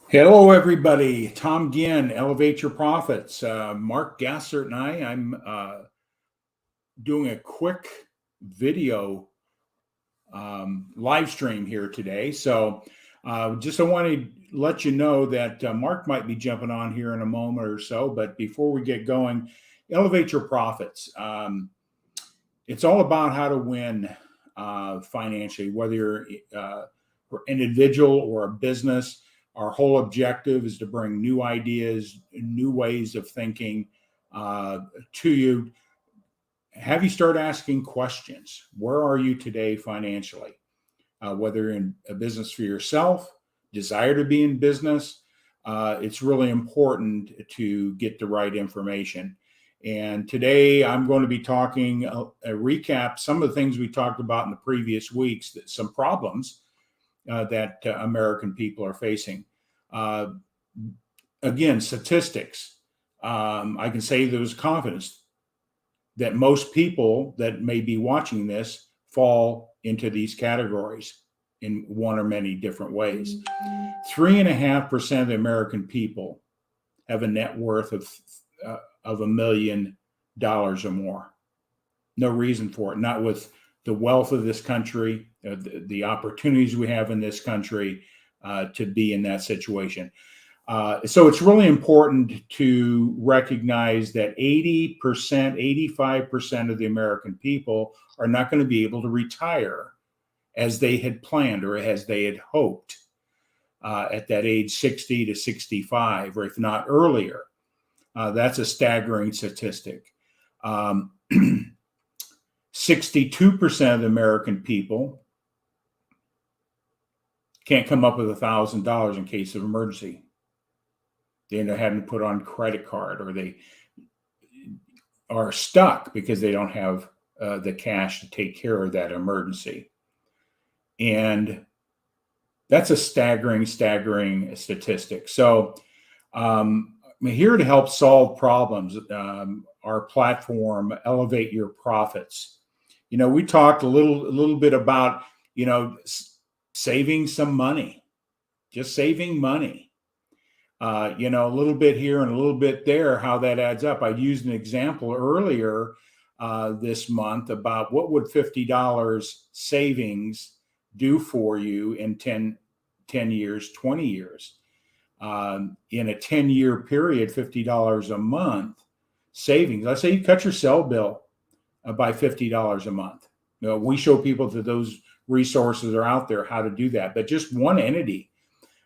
Hello, everybody. Tom Ginn, Elevate Your Profits. Mark Gassert and I'm doing a quick video live stream here today. So just I want to let you know that Mark might be jumping on here in a moment or so. But before we get going, Elevate Your Profits. It's all about how to win financially, whether you're an individual or a business. Our whole objective is to bring new ideas, new ways of thinking to you. Have you start asking questions? Where are you today financially? Whether you're in a business for yourself, desire to be in business, it's really important to get the right information. And today I'm going to be talking a recap some of the things we talked about in the previous weeks, some problems that American people are facing. Again, statistics. I can say there was confidence that most people that may be watching this fall into these categories in one or many different ways. 3.5% of the American people have a net worth of $1 million or more. No reason for it, not with the wealth of this country, the opportunities we have in this country to be in that situation. So it's really important to recognize that 80%, 85% of the American people are not going to be able to retire as they had planned or as they had hoped at that age 60 to 65, or if not earlier. That's a staggering statistic. 62% of the American people can't come up with $1,000 in case of emergency. They end up having to put on credit card, or they are stuck because they don't have the cash to take care of that emergency. And that's a staggering statistic. So I'm here to help solve problems. Our platform, Elevate Your Profits. You know, we talked a little bit about, saving some money, just saving money. A little bit here and a little bit there, how that adds up. I used an example earlier this month about what would $50 savings do for you in 10 years, 20 years. In a 10-year period, $50 a month savings. Let's say you cut your cell bill by $50 a month. We show people that those resources are out there, how to do that. But just one entity,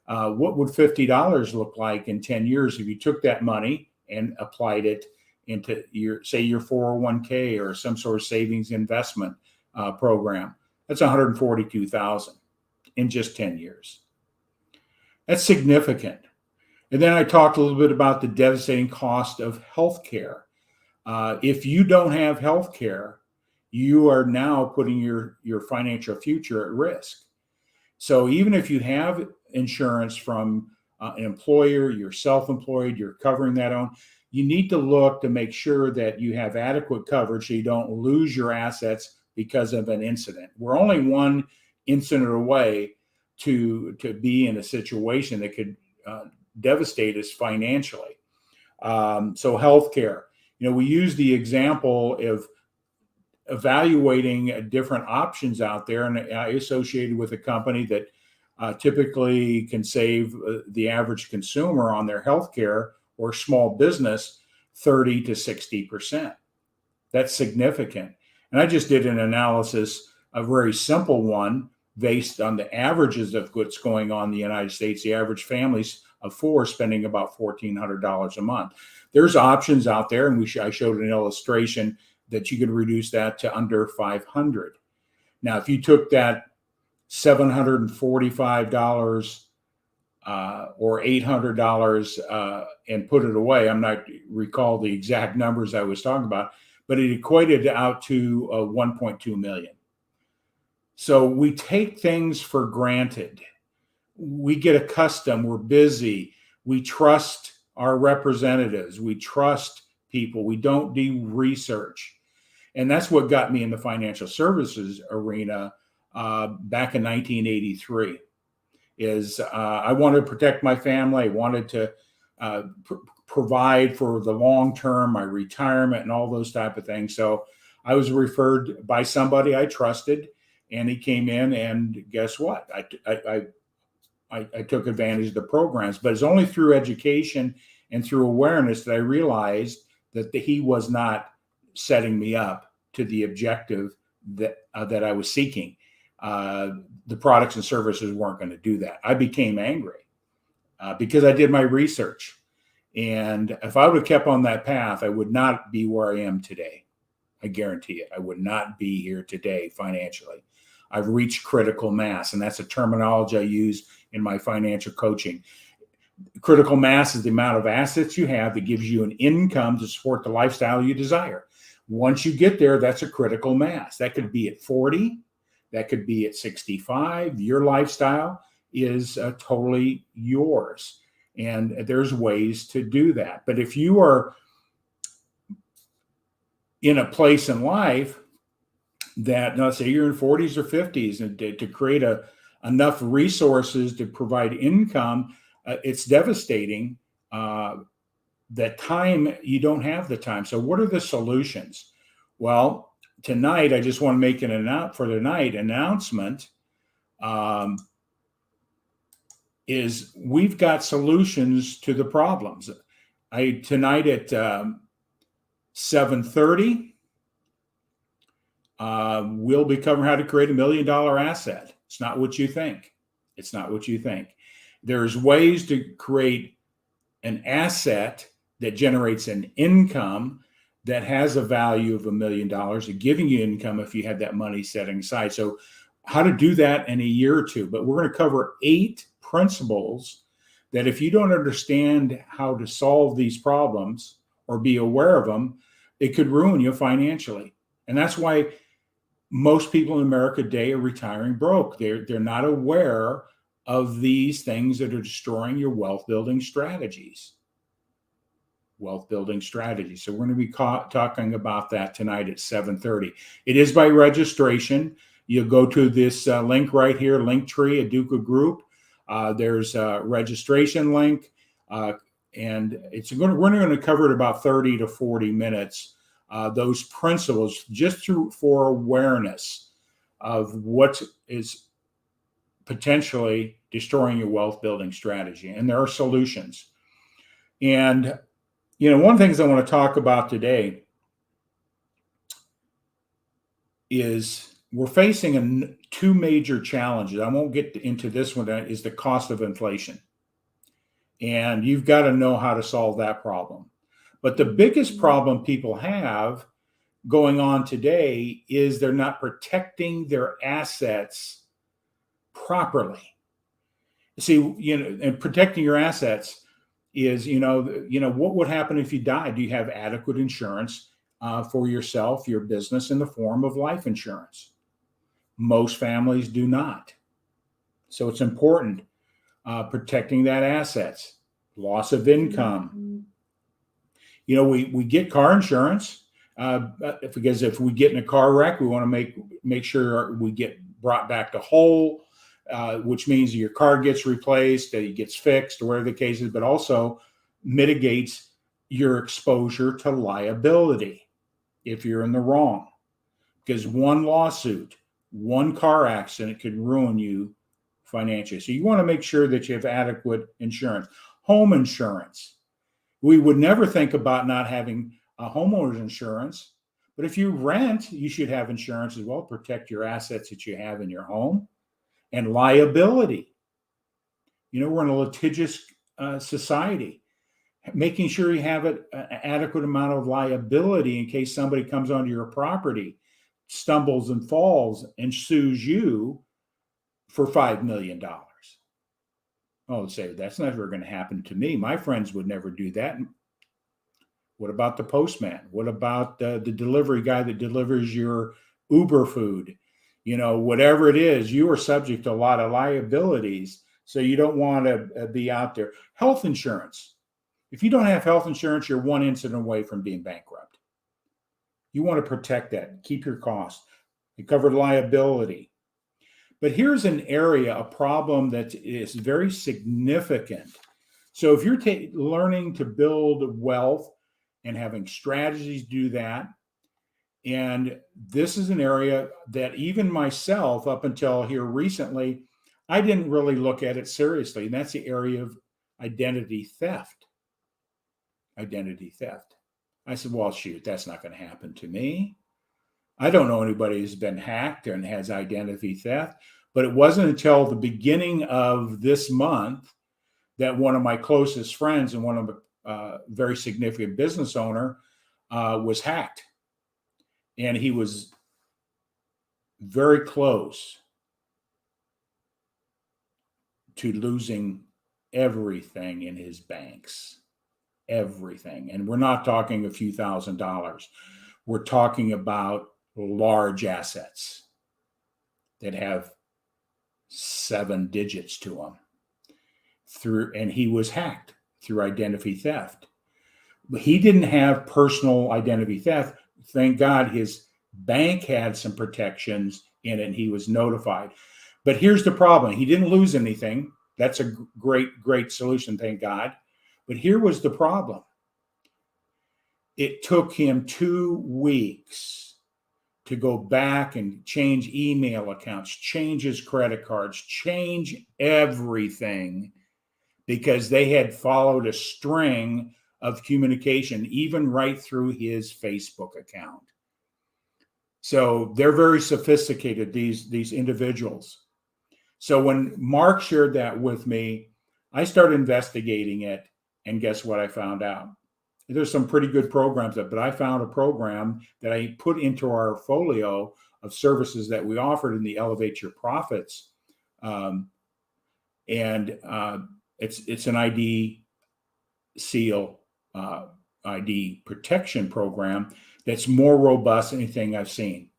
what would $50 look like in 10 years if you took that money and applied it into your 401k or some sort of savings investment program? That's $142,000 in just 10 years. That's significant. And then I talked a little bit about the devastating cost of healthcare. If you don't have healthcare, you are now putting your financial future at risk. So even if you have insurance from an employer, you're self-employed, you're covering that on, you need to look to make sure that you have adequate coverage so you don't lose your assets because of an incident. We're only one incident away to be in a situation that could devastate us financially. So healthcare, we use the example of evaluating different options out there, and I associated with a company that typically can save the average consumer on their healthcare or small business 30 to 60%. That's significant. And I just did an analysis, a very simple one, based on the averages of what's going on in the United States. The average families of four spending about $1,400 a month. There's options out there, and I showed an illustration that you could reduce that to under $500. Now, if you took that $745 or $800 and put it away, I'm not recall the exact numbers I was talking about, but it equated out to 1.2 million. So we take things for granted. We get accustomed, we're busy, we trust our representatives, we trust people, we don't do research. And that's what got me in the financial services arena back in 1983. I wanted to protect my family. I wanted to provide for the long term, my retirement, and all those type of things. So I was referred by somebody I trusted, and he came in, and guess what? I took advantage of the programs, but it's only through education and through awareness that I realized that he was not setting me up to the objective that I was seeking. The products and services weren't going to do that. I became angry because I did my research. And if I would have kept on that path, I would not be where I am today. I guarantee it. I would not be here today financially. I've reached critical mass, and that's a terminology I use in my financial coaching. Critical mass is the amount of assets you have that gives you an income to support the lifestyle you desire. Once you get there, that's a critical mass. That could be at 40, that could be at 65. Your lifestyle is totally yours. And there's ways to do that. But if you are in a place in life that, let's say you're in 40s or 50s, and to create enough resources to provide income, it's devastating. That time, you don't have the time. So what are the solutions? Well, tonight, I just want to make an announcement. Is we've got solutions to the problems. Tonight at 7:30, we'll be covering how to create $1 million asset. It's not what you think. It's not what you think. There's ways to create an asset that generates an income that has a value of $1 million, and giving you income if you have that money setting aside. So how to do that in a year or two. But we're going to cover 8 principles that if you don't understand how to solve these problems or be aware of them, it could ruin you financially. And that's why most people in America today are retiring broke. They're not aware of these things that are destroying your wealth building strategies. Wealth building strategies. So we're going to be talking about that tonight at 7:30. It is by registration. You'll go to this link right here, Linktree, Aduca Group. There's a registration link, and we're going to cover it about 30 to 40 minutes. Those principles, just for awareness of what is potentially destroying your wealth building strategy, and there are solutions. And one of the things I want to talk about today is we're facing 2 major challenges. I won't get into this one. That is the cost of inflation. And you've got to know how to solve that problem. But the biggest problem people have going on today is they're not protecting their assets properly. See, and protecting your assets is, what would happen if you died? Do you have adequate insurance for yourself, your business, in the form of life insurance? Most families do not. So it's important protecting that assets, loss of income. We get car insurance because if we get in a car wreck, we want to make sure we get brought back to whole, which means your car gets replaced, that it gets fixed, or whatever the case is, but also mitigates your exposure to liability if you're in the wrong. Because one lawsuit, one car accident could ruin you financially. So you want to make sure that you have adequate insurance. Home insurance. We would never think about not having a homeowner's insurance, but if you rent, you should have insurance as well. Protect your assets that you have in your home. And liability. We're in a litigious society. Making sure you have an adequate amount of liability in case somebody comes onto your property, stumbles and falls, and sues you for $5 million. Oh, say that's never going to happen to me. My friends would never do that. What about the postman? What about the delivery guy that delivers your Uber food? Whatever it is, you are subject to a lot of liabilities. So you don't want to be out there. Health insurance. If you don't have health insurance, you're one incident away from being bankrupt. You want to protect that, keep your costs. It covered liability. But here's an area, a problem that is very significant. So if you're learning to build wealth and having strategies to do that, and this is an area that even myself, up until here recently, I didn't really look at it seriously. And that's the area of identity theft. Identity theft. I said, well, shoot, that's not going to happen to me. I don't know anybody who's been hacked and has identity theft. But it wasn't until the beginning of this month that one of my closest friends and one of a very significant business owner was hacked. And he was very close to losing everything in his banks. Everything. And we're not talking a few $1,000s. We're talking about large assets that have 7 digits to them. And he was hacked through identity theft. But he didn't have personal identity theft. Thank God his bank had some protections in it and he was notified. But here's the problem. He didn't lose anything. That's a great solution, thank God. But here was the problem. It took him 2 weeks to go back and change email accounts, change his credit cards, change everything, because they had followed a string of communication, even right through his Facebook account. So they're very sophisticated, these individuals. So when Mark shared that with me, I started investigating it, and guess what I found out? There's some pretty good programs, but I found a program that I put into our folio of services that we offered in the Elevate Your Profits. It's an ID seal, ID protection program that's more robust than anything I've seen.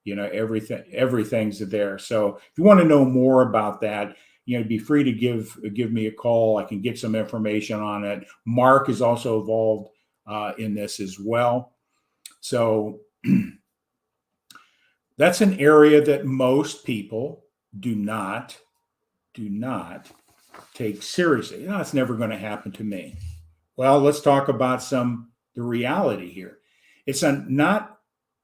Everything's there. So if you want to know more about that, be free to give me a call. I can get some information on it. Mark is also involved in this as well. So that's an area that most people do not take seriously. It's never going to happen to me. Well, let's talk about the reality here. It's not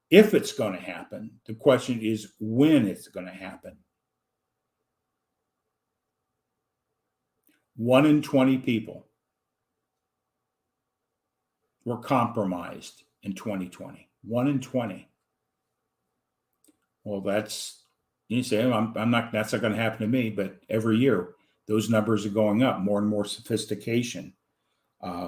if it's going to happen. The question is when it's going to happen. 1 in 20 people were compromised in 2020. 1 in 20. Well, you say, I'm not, that's not going to happen to me, but every year those numbers are going up, more and more sophistication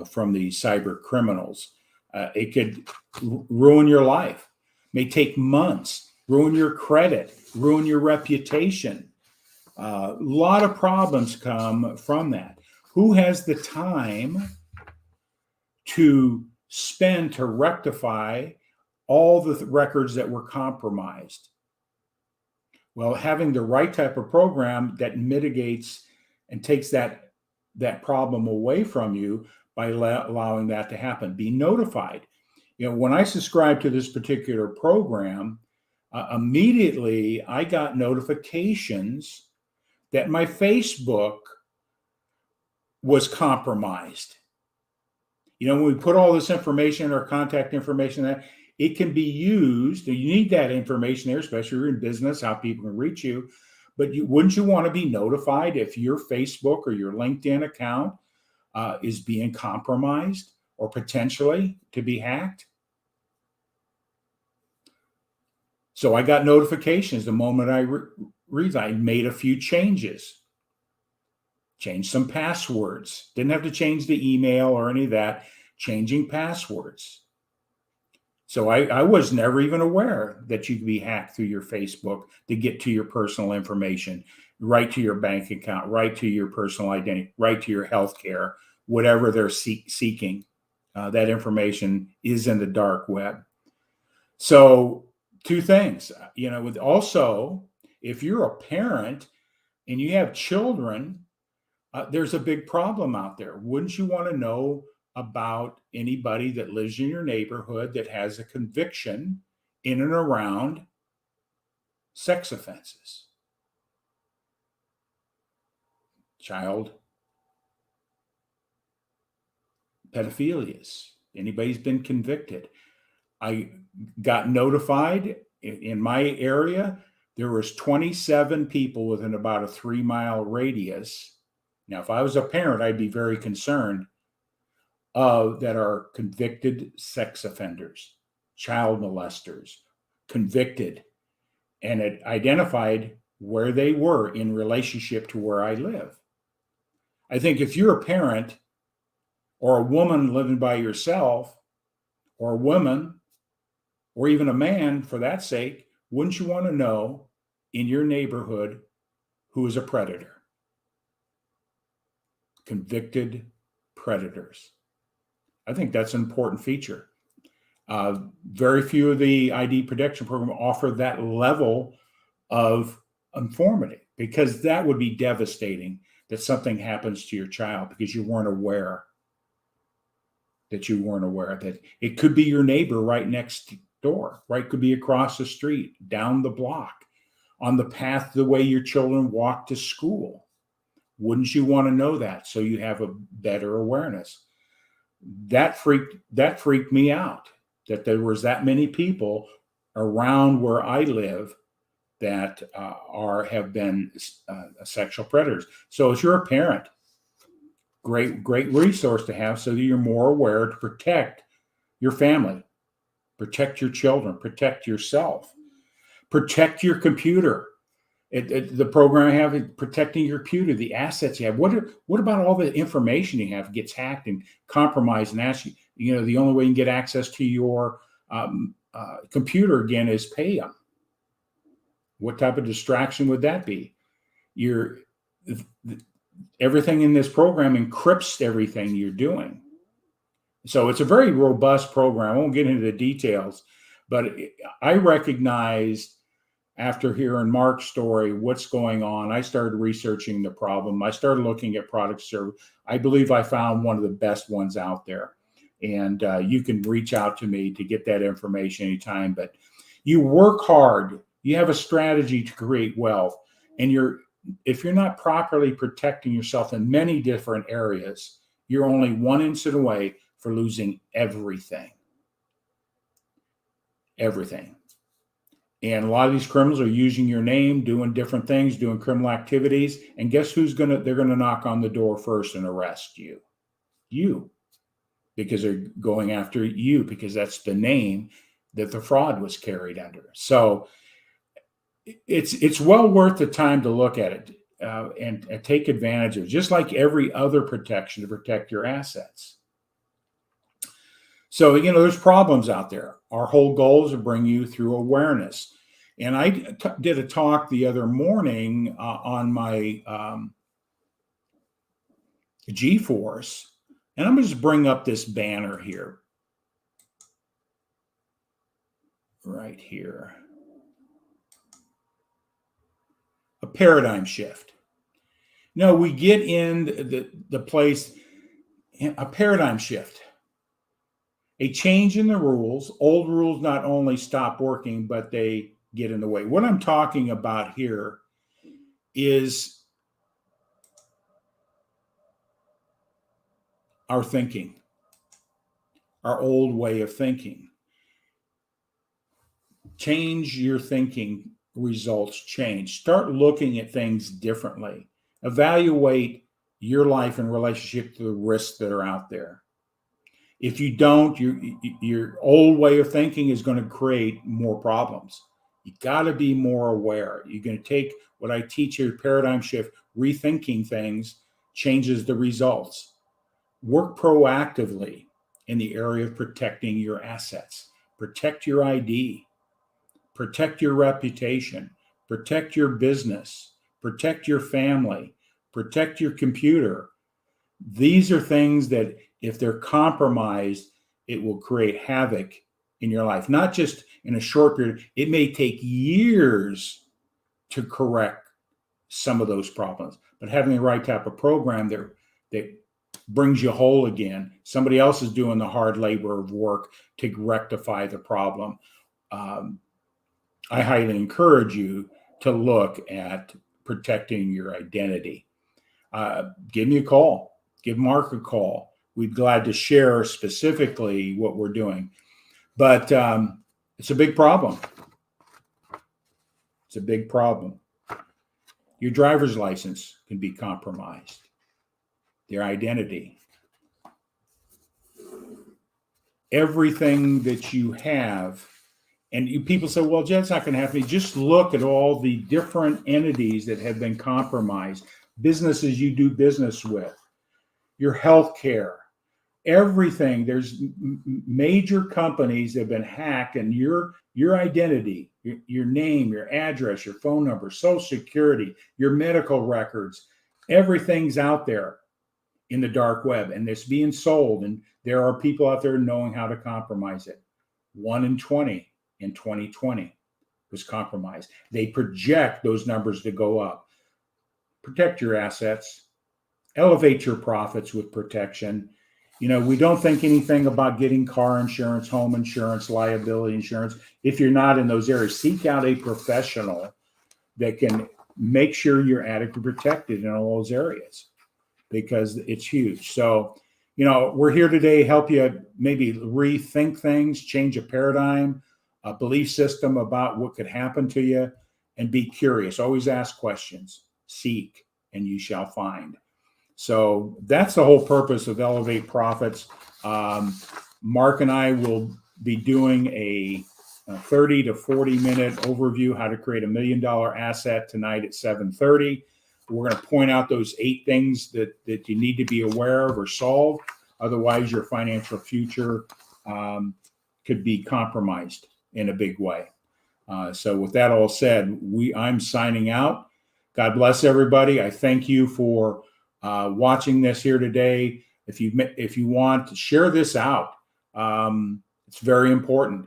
from the cyber criminals. It could ruin your life, may take months, ruin your credit, ruin your reputation. A lot of problems come from that. Who has the time to spend to rectify all the records that were compromised? Well, having the right type of program that mitigates and takes that problem away from you by allowing that to happen. Be notified. When I subscribed to this particular program, immediately I got notifications that my Facebook was compromised. When we put all this information, our contact information, that it can be used. You need that information there, especially if you're in business, how people can reach you. But wouldn't you want to be notified if your Facebook or your LinkedIn account is being compromised or potentially to be hacked? So I got notifications the moment I I made a few changes. Changed some passwords. Didn't have to change the email or any of that. Changing passwords. So I was never even aware that you could be hacked through your Facebook to get to your personal information, right to your bank account, right to your personal identity, right to your health care, whatever they're seeking That information is in the dark web. So two things, with also, if you're a parent and you have children, there's a big problem out there. Wouldn't you want to know about anybody that lives in your neighborhood that has a conviction in and around sex offenses, child pedophilias? Anybody's been convicted? I got notified in my area, there was 27 people within about a 3-mile radius. Now, if I was a parent, I'd be very concerned that are convicted sex offenders, child molesters, convicted, and it identified where they were in relationship to where I live. I think if you're a parent or a woman living by yourself, or a woman, or even a man for that sake, wouldn't you want to know in your neighborhood who is a predator? Convicted predators. I think that's an important feature. Very few of the ID protection program offer that level of information, because that would be devastating, that something happens to your child because you weren't aware that it could be your neighbor right next door, right? Could be across the street, down the block, on the path the way your children walk to school. Wouldn't you want to know that so you have a better awareness? That freaked me out, that there was that many people around where I live that have been sexual predators. So if you're a parent, great resource to have so that you're more aware to protect your family, protect your children, protect yourself, protect your computer. The program I have is protecting your computer, the assets you have. What about all the information you have gets hacked and compromised and asked you, the only way you can get access to your computer again is pay them. What type of distraction would that be? Everything in this program encrypts everything you're doing. So it's a very robust program. I won't get into the details, but I recognized after hearing Mark's story what's going on. I started researching the problem. I started looking at product service. I believe I found one of the best ones out there. And you can reach out to me to get that information anytime. But you work hard. You have a strategy to create wealth. And if you're not properly protecting yourself in many different areas, you're only one incident away for losing everything. Everything. And a lot of these criminals are using your name, doing different things, doing criminal activities. And guess they're going to knock on the door first and arrest you. You. Because they're going after you, because that's the name that the fraud was carried under. So it's well worth the time to look at it and take advantage of it, just like every other protection to protect your assets. So, there's problems out there. Our whole goal is to bring you through awareness. And I did a talk the other morning on my GeForce, and I'm going to just bring up this banner here. Right here. A paradigm shift. No, we get in the place, a paradigm shift. A change in the rules. Old rules not only stop working, but they get in the way. What I'm talking about here is our thinking, our old way of thinking. Change your thinking, results change. Start looking at things differently. Evaluate your life in relationship to the risks that are out there. If you don't, your old way of thinking is going to create more problems. You got to be more aware. You're going to take what I teach here, paradigm shift, rethinking things changes the results. Work proactively in the area of protecting your assets. Protect your ID. Protect your reputation. Protect your business. Protect your family. Protect your computer. These are things that if they're compromised, it will create havoc in your life, not just in a short period. It may take years to correct some of those problems, but having the right type of program that brings you whole again, somebody else is doing the hard labor of work to rectify the problem. I highly encourage you to look at protecting your identity. Give me a call. Give Mark a call. We'd be glad to share specifically what we're doing. But it's a big problem. It's a big problem. Your driver's license can be compromised. Their identity. Everything that you have. And people say, well, that's not going to happen. Just look at all the different entities that have been compromised, businesses you do business with, your health care, everything. There's major companies that have been hacked, and your identity, your name, your address, your phone number, Social Security, your medical records, everything's out there in the dark web, and it's being sold. And there are people out there knowing how to compromise it. 1 in 20 in 2020 was compromised. They project those numbers to go up. Protect your assets, elevate your profits with protection. We don't think anything about getting car insurance, home insurance, liability insurance. If you're not in those areas, seek out a professional that can make sure you're adequately protected in all those areas, because it's huge. So, we're here today to help you maybe rethink things, change a paradigm, a belief system about what could happen to you, and be curious. Always ask questions. Seek, and you shall find. So that's the whole purpose of Elevate Profits. Mark and I will be doing a 30 to 40 minute overview how to create $1 million asset tonight at 7:30. We're going to point out those 8 things that you need to be aware of or solve. Otherwise, your financial future could be compromised in a big way. So with that all said, I'm signing out. God bless everybody. I thank you for watching this here today. If you want to share this out, it's very important.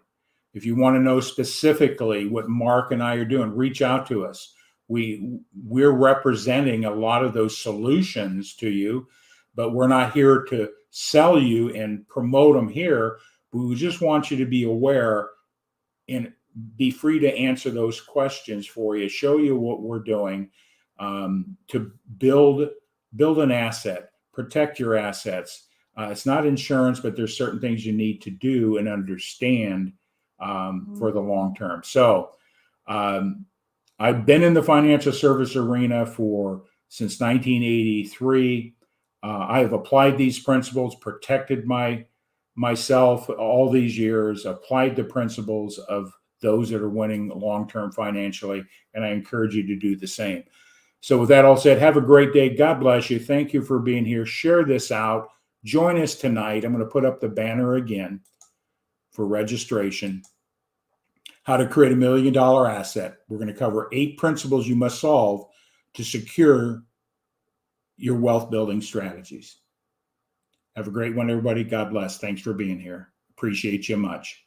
If you want to know specifically what Mark and I are doing, reach out to us. We're representing a lot of those solutions to you, but we're not here to sell you and promote them here. We just want you to be aware and be free to answer those questions for you, show you what we're doing to build an asset, protect your assets. It's not insurance, but there's certain things you need to do and understand for the long term. So I've been in the financial service arena since 1983. I have applied these principles, protected myself all these years, applied the principles of those that are winning long-term financially, and I encourage you to do the same. So with that all said, have a great day. God bless you. Thank you for being here. Share this out. Join us tonight. I'm going to put up the banner again for registration. How to create $1 million asset. We're going to cover 8 principles you must solve to secure your wealth building strategies. Have a great one, everybody. God bless. Thanks for being here. Appreciate you much.